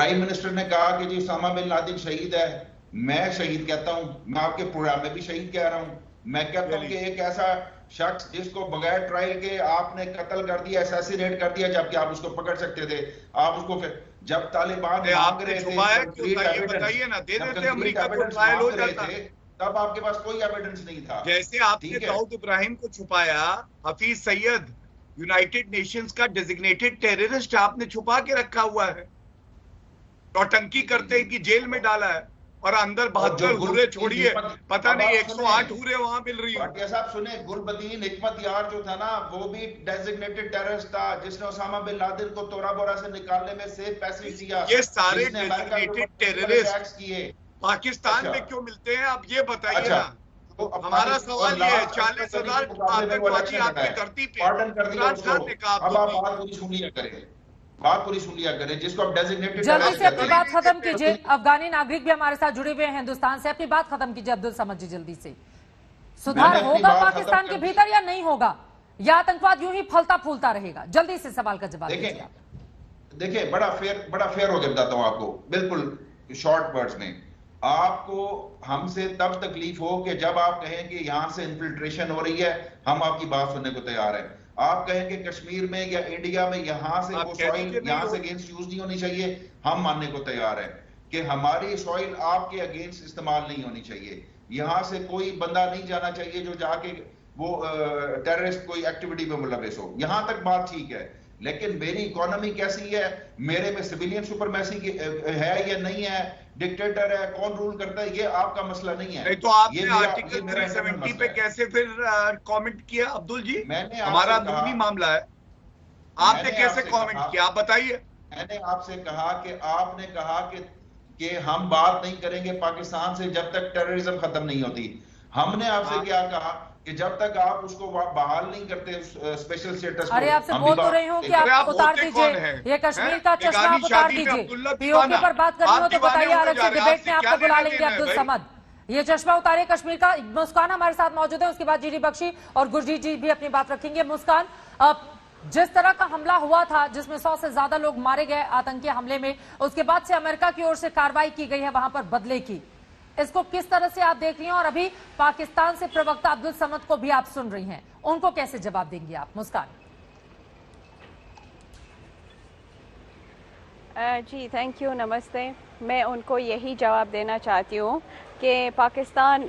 Prime minister نے کہا کہ جی اسامہ بن لادن شہید ہے، میں شہید کہتا ہوں، میں آپ کے پروگرام میں بھی شہید کہہ رہا ہوں، میں کہتا ہوں کہ ایک ایسا شخص جس کو بغیر ٹرائل کے آپ نے قتل کر دیا، اسیسینیٹ کر دیا، جبکہ آپ اس کو پکڑ سکتے تھے، آپ اس کو جب طالبان مانگ رہے تھے تب آپ کے پاس کوئی ایویڈنس نہیں تھا. جیسے آپ نے داؤد ابراہیم کو چھپایا، حفیظ سید یونائٹڈ نیشنز کا ڈیزگنیٹڈ ٹیررسٹ آپ نے چھپا کے رکھا ہوا ہے، نوٹنکی کرتے کہ جیل میں ڈالا ہے، اور اندر 72 حوریں چھوڑیے، پتہ نہیں 108 حوریں وہاں مل رہی ہیں. بھٹیا صاحب سنیں، گل بدین حکمت یار جو تھا نا وہ بھی ڈیزگنیٹڈ ٹیررسٹ تھا، جس نے اسامہ بن لادن کو تورا بورا سے نکالنے میں سیف پیسیج دیا. یہ سارے ڈیزگنیٹڈ ٹیررسٹ کیے پاکستان میں کیوں ملتے ہیں آپ یہ بتائیے نا. ہمارا سوال یہ ہے 40,000 آتنکوادی آپ کی دھرتی پہ، عمران خان نے کہا اب آپ بات پوری سن لیا کریں، بات پوری سن لیا کریں، جس کو اب ڈیزگنیٹڈ جلدی سے اپنی بات ختم کیجئے. افغانی ناگرک بھی ہمارے ساتھ جڑے ہوئے ہیں ہندوستان سے، اپنی بات ختم کیجئے عبدالصمد جی جلدی سے. سدھار ہوگا پاکستان کے بھیتر یا نہیں ہوگا، یا آتنکواد یوں ہی پھلتا پھولتا رہے گا؟ جلدی سے سوال کا جواب دیجئے. دیکھیں بڑا فیئر ہو کے بتاتا ہوں آپ کو، بالکل شارٹ ورڈز میں. آپ کو ہم سے تب تکلیف ہو کہ جب آپ کہیں کہ یہاں سے انفلٹریشن ہو رہی ہے، ہم آپ کی بات سننے کو تیار ہیں. آپ کہیں کہ کشمیر میں یا انڈیا میں یہاں سے وہ سوائل یہاں سے اگینسٹ یوز نہیں ہونی چاہیے، ہم ماننے کو تیار ہیں کہ ہماری سوائل آپ کے اگینسٹ استعمال نہیں ہونی چاہیے. یہاں سے کوئی بندہ نہیں جانا چاہیے جو جا کے وہ ٹیررسٹ کوئی ایکٹیویٹی میں ملوث ہو. یہاں تک بات ٹھیک ہے، لیکن میری اکانومی کیسی ہے، میرے میں سویلین سپرمیسی ہے یا نہیں ہے، ڈکٹیٹر ہے، کون رول کرتا ہے، یہ آپ کا مسئلہ نہیں ہے. تو آپ نے آرٹیکل 370 پہ کیسے پھر کامنٹ کیا عبدل جی؟ ہمارا اندرونی معاملہ ہے، آپ نے کیسے کامنٹ کیا آپ بتائیے. میں نے آپ سے کہا کہ آپ نے کہا کہ ہم بات نہیں کریں گے پاکستان سے جب تک ٹیررزم ختم نہیں ہوتی. ہم نے آپ سے کیا کہا کہ جب تک آپ اس کو بحال نہیں کرتے اسپیشل سٹیٹس کو. ارے آپ سے بول تو رہی ہوں کہ آپ اتار دیجئے یہ کشمیر کا چشمہ، آپ اتار دیجئے. پی او کے پر بات کرنی ہو تو بتائیے، الگ سے ڈیبیٹ میں آپ کو بلا لیں گے عبدالصمد. یہ چشمہ اتارے کشمیر کا. مسکان ہمارے ساتھ موجود ہے، اس کے بعد جی ڈی بخشی اور گرجیت جی بھی اپنی بات رکھیں گے. مسکان، جس طرح کا حملہ ہوا تھا جس میں 100 سے زیادہ لوگ مارے گئے آتنکی حملے میں، اس کے بعد سے امریکہ کی اور سے کارروائی کی گئی ہے وہاں پر بدلے کی، اس کو کس طرح سے آپ دیکھ رہی ہیں؟ اور ابھی پاکستان سے پروکتا عبدالصمد کو بھی آپ سن رہی ہیں، ان کو کیسے جواب دیں گی آپ؟ مسکان جی تھینک یو، نمستے. میں ان کو یہی جواب دینا چاہتی ہوں کہ پاکستان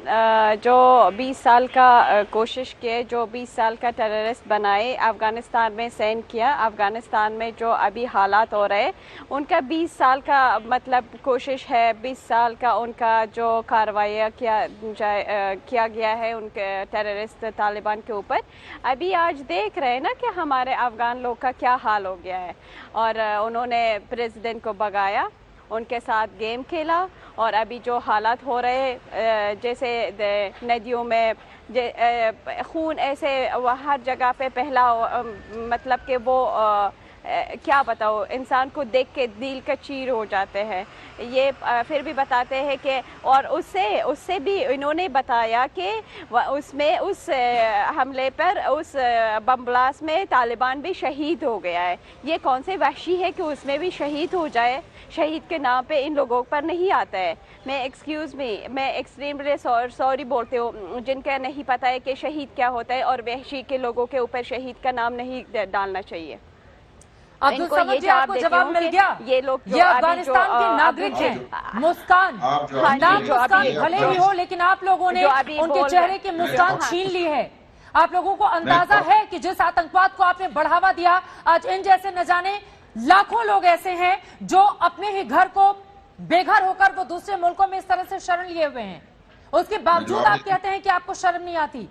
جو 20 سال کا کوشش کیے، جو 20 سال کا ٹیررسٹ بنائے، افغانستان میں سینڈ کیا، افغانستان میں جو ابھی حالات ہو رہے، ان کا 20 سال کا مطلب کوشش ہے، 20 سال کا ان کا جو کارروائیاں کیا گیا ہے ان کے ٹیررسٹ طالبان کے اوپر. ابھی آج دیکھ رہے ہیں نا کہ ہمارے افغان لوگ کا کیا حال ہو گیا ہے، اور انہوں نے پریزیڈنٹ کو بگایا، ان کے ساتھ گیم کھیلا، اور ابھی جو حالات ہو رہے جیسے ندیوں میں خون ایسے ہر جگہ پہ پہلا، مطلب کہ وہ کیا بتاؤ، انسان کو دیکھ کے دل کا چیر ہو جاتے ہیں. یہ پھر بھی بتاتے ہیں کہ، اور اس سے بھی انہوں نے بتایا کہ اس میں اس حملے پر اس بم بلاسٹ میں طالبان بھی شہید ہو گیا ہے. یہ کون سے وحشی ہے کہ اس میں بھی شہید ہو جائے؟ شہید کے نام پہ ان لوگوں پر نہیں آتا ہے. میں ایکسٹریملی سوری بولتے ہوں جن کا نہیں پتہ ہے کہ شہید کیا ہوتا ہے، اور وحشی کے لوگوں کے اوپر شہید کا نام نہیں ڈالنا چاہیے. عبدالصمد جی آپ کو جواب مل گیا. یہ افغانستان کے ناگرک ہیں. مسکان، نام مسکان بھلے بھی ہو، لیکن آپ لوگوں نے ان کے چہرے کی مسکان چھین لی ہے. آپ لوگوں کو اندازہ ہے کہ جس آتنکواد کو آپ نے بڑھاوا دیا، آج ان جیسے نہ جانے لاکھوں لوگ ایسے ہیں جو اپنے ہی گھر کو بے گھر ہو کر وہ دوسرے ملکوں میں اس طرح سے شرن لیے ہوئے ہیں. اس کے باوجود آپ کہتے ہیں کہ آپ کو شرم نہیں آتی.